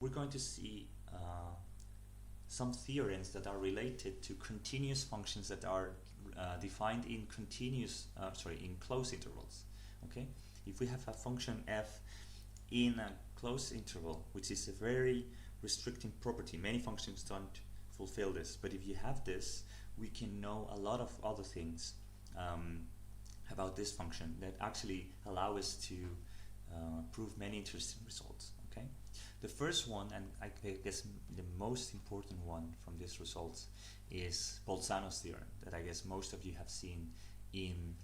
we're going to see some theorems that are related to continuous functions that are defined in in closed intervals. Okay, if we have a function f in a closed interval, which is a very restricting property, many functions don't fulfill this, but if you have this, we can know a lot of other things about this function that actually allow us to prove many interesting results. Okay, the first one, and I guess the most important one from these results, is Bolzano's theorem, that I guess most of you have seen in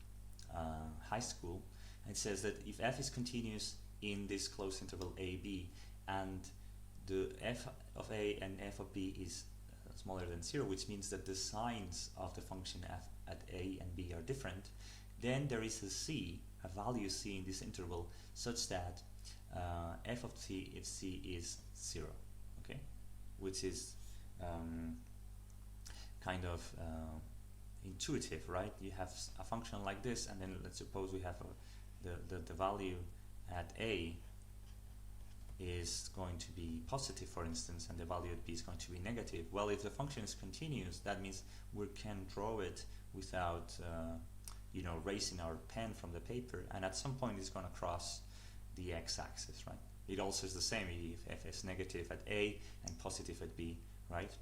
high school. And it says that if f is continuous in this closed interval a, b, and the f of a and f of b is smaller than 0, which means that the signs of the function f at a and b are different, then there is a value c in this interval, such that f of t if c is 0, okay, which is kind of intuitive, right? You have a function like this, and then let's suppose we have the value at a is going to be positive, for instance, and the value at b is going to be negative. Well, if the function is continuous, that means we can draw it without raising our pen from the paper, and at some point it's going to cross the x-axis, right? It also is the same if f is negative at a and positive at b, right?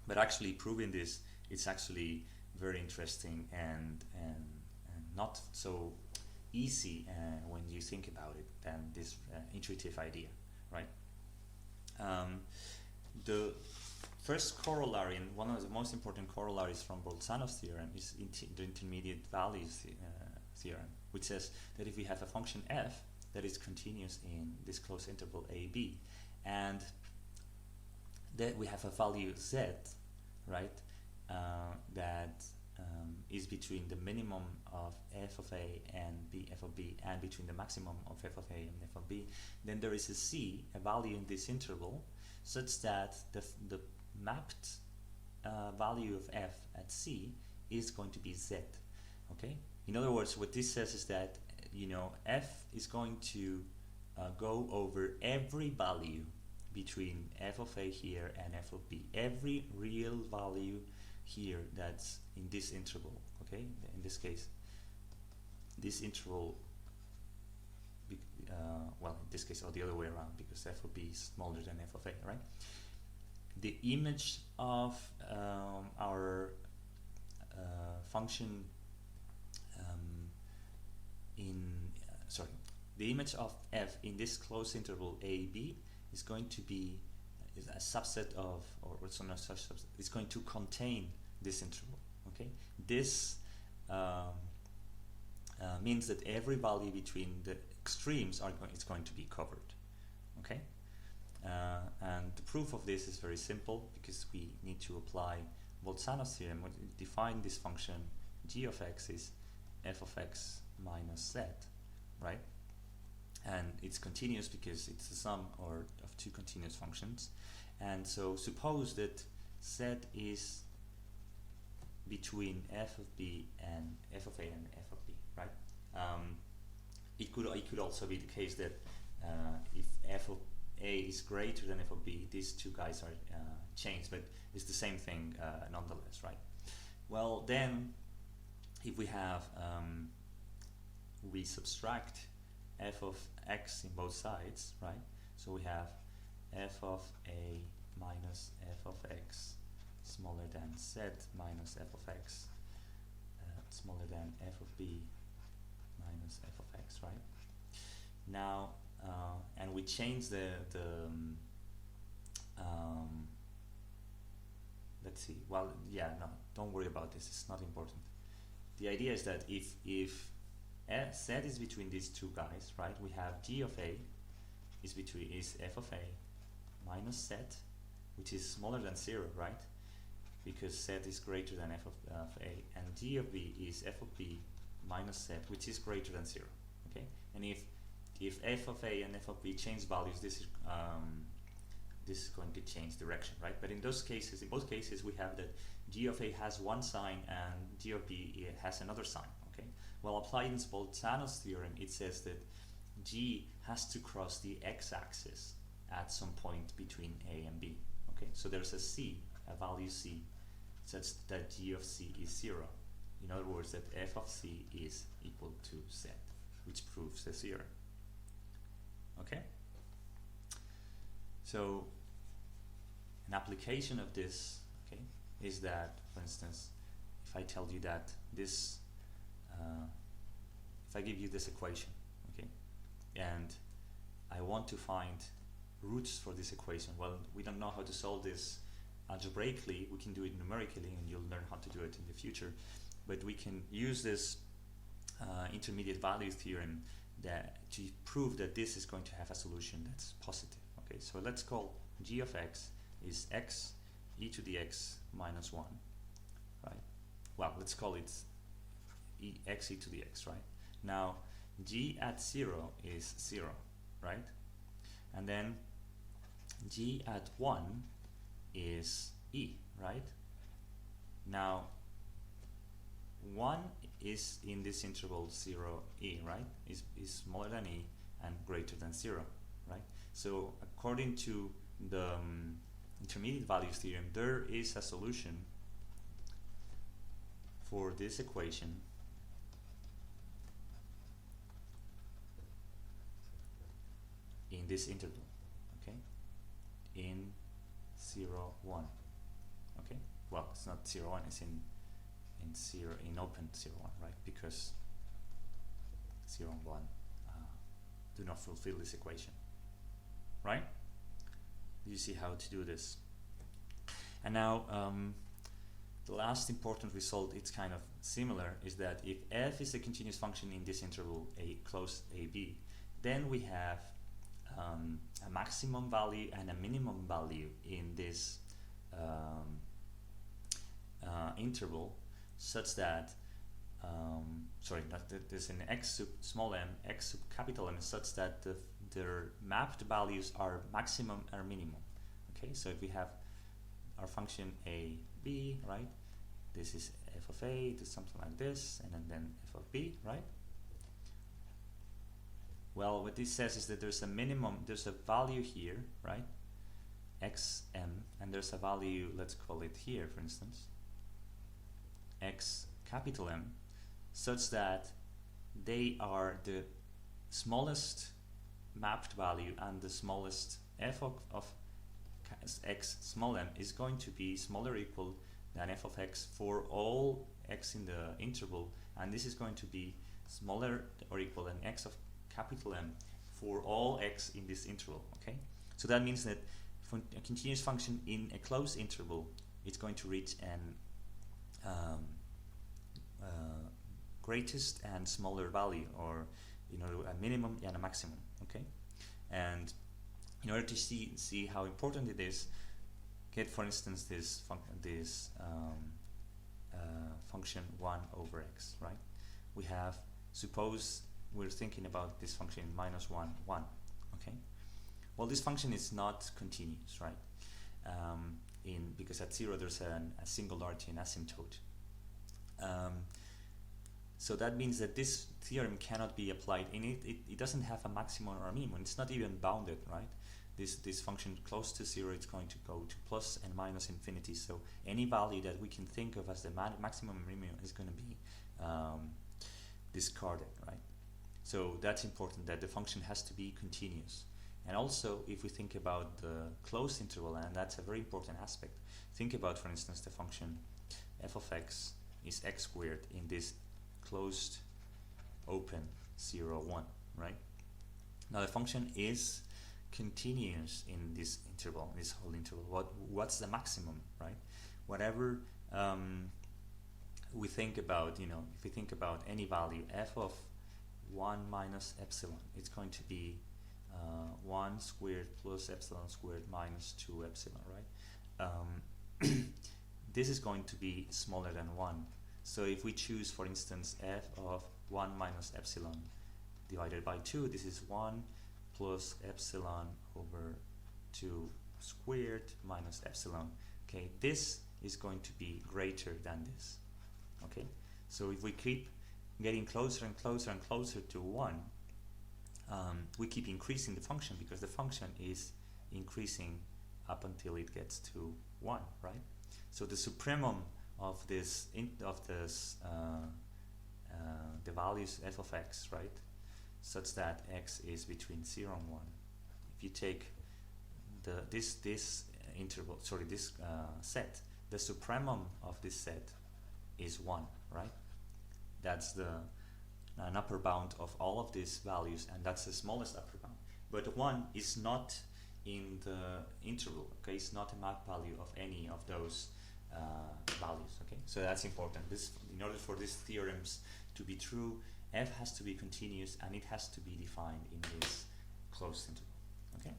But actually proving this, it's actually very interesting and not so easy when you think about it than this intuitive idea, right? The first corollary, and one of the most important corollaries from Bolzano's theorem, is the intermediate values theorem, which says that if we have a function f that is continuous in this closed interval a, b, and that we have a value z, right, that is between the minimum of f of a and b f of b, and between the maximum of f of a and f of b, then there is a value in this interval such that the mapped value of f at c is going to be z. Okay, in other words, what this says is that f is going to go over every value between f of a here and f of b, every real value here that's in this interval. Okay, in this case, this interval, well, in this case, or the other way around, because f of b is smaller than f of a, right? The image of our function the image of f in this closed interval a, b is going to be a subset of, or also not such subset, it's going to contain this interval. Okay, this means that every value between the extremes is going to be covered. Okay, and the proof of this is very simple, because we need to apply Bolzano's theorem. We define this function g of x is f of x minus z, right? And it's continuous because it's the sum of two continuous functions. And so suppose that z is between f of b and f of a and f of b, right? It could also be the case that if f of a is greater than f of b, these two guys are changed, but it's the same thing nonetheless, right? Well, then if we have we subtract f of x in both sides, right? So we have f of a minus f of x smaller than z minus f of x smaller than f of b minus f of x, right? Now, and we change let's see, well, yeah, no, don't worry about this, it's not important. The idea is that if z is between these two guys, right, we have g of a is f of a minus z, which is smaller than 0, right, because z is greater than f of a, and g of b is f of b minus z, which is greater than 0. Okay, and if f of a and f of b change values, this is going to change direction, right? But in both cases, we have that g of a has one sign and g of b has another sign. Okay, well, applying Bolzano's theorem, it says that g has to cross the x-axis at some point between A and B. Okay, so there's a value C, such that g of c is 0. In other words, that f of c is equal to z, which proves the theorem. Okay? So, an application of this, okay, is that, for instance, if I tell you that this, if I give you this equation, okay, and I want to find roots for this equation, well, we don't know how to solve this algebraically, we can do it numerically, and you'll learn how to do it in the future, but we can use this intermediate value theorem to prove that this is going to have a solution that's positive. Okay, so let's call g of x is x e to the x minus 1, right? Well, let's call it x e to the x, right? Now, g at 0 is 0, right? And then g at 1 is e, right? Now, 1 is in this interval 0, e, right? Is smaller than e and greater than 0, right? So according to the intermediate values theorem, there is a solution for this equation in this interval, okay? In 0, 1, okay? Well, it's not 0, 1, it's in open 0, 1, right? Because 0 and 1 do not fulfill this equation, right? You see how to do this. And now the last important result, it's kind of similar, is that if f is a continuous function in this interval a closed AB, then we have a maximum value and a minimum value in this interval, such that there's an x sub small m, x sub capital M, such that their mapped values are maximum or minimum. Okay, so if we have our function a, b, right, this is f of a, this is something like this, and then f of b, right? Well, what this says is that there's a minimum, there's a value here, right, xm, and there's a value, let's call it here, for instance, x capital M, such that they are the smallest mapped value, and the smallest f of x small m is going to be smaller or equal than f of x for all x in the interval, and this is going to be smaller or equal than x of capital M for all x in this interval. Okay, so that means that for a continuous function in a closed interval, it's going to reach an greatest and smaller value, or a minimum and a maximum. Okay, and in order to see how important it is, get for instance this function 1 over x, right? We have, suppose we're thinking about this function minus 1, 1, okay? Well, this function is not continuous, right? Because at 0 there's a singularity, an asymptote. So that means that this theorem cannot be applied in it. It doesn't have a maximum or a minimum. It's not even bounded, right? This function close to 0, it's going to go to plus and minus infinity. So any value that we can think of as the maximum and minimum is going to be discarded, right? So that's important, that the function has to be continuous. And also, if we think about the closed interval, and that's a very important aspect, think about, for instance, the function f of x is x squared in this closed open 0, 1, right? Now the function is continuous in this interval, this whole interval. What's the maximum, right? Whatever we think about, if we think about any value, f of 1 minus epsilon, it's going to be 1 squared plus epsilon squared minus 2 epsilon, right? This is going to be smaller than 1. So if we choose, for instance, f of 1 minus epsilon divided by 2, this is 1 plus epsilon over 2 squared minus epsilon. Okay, this is going to be greater than this. Okay, so if we keep getting closer and closer and closer to 1, we keep increasing the function, because the function is increasing up until it gets to 1, right? So the supremum of this the values f of x, right, such that x is between 0 and 1. If you take this set, the supremum of this set is 1, right? That's an upper bound of all of these values, and that's the smallest upper bound. But 1 is not in the interval, okay? It's not a map value of any of those values, okay? So that's important. In order for these theorems to be true, f has to be continuous and it has to be defined in this closed interval, okay?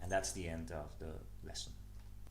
And that's the end of the lesson.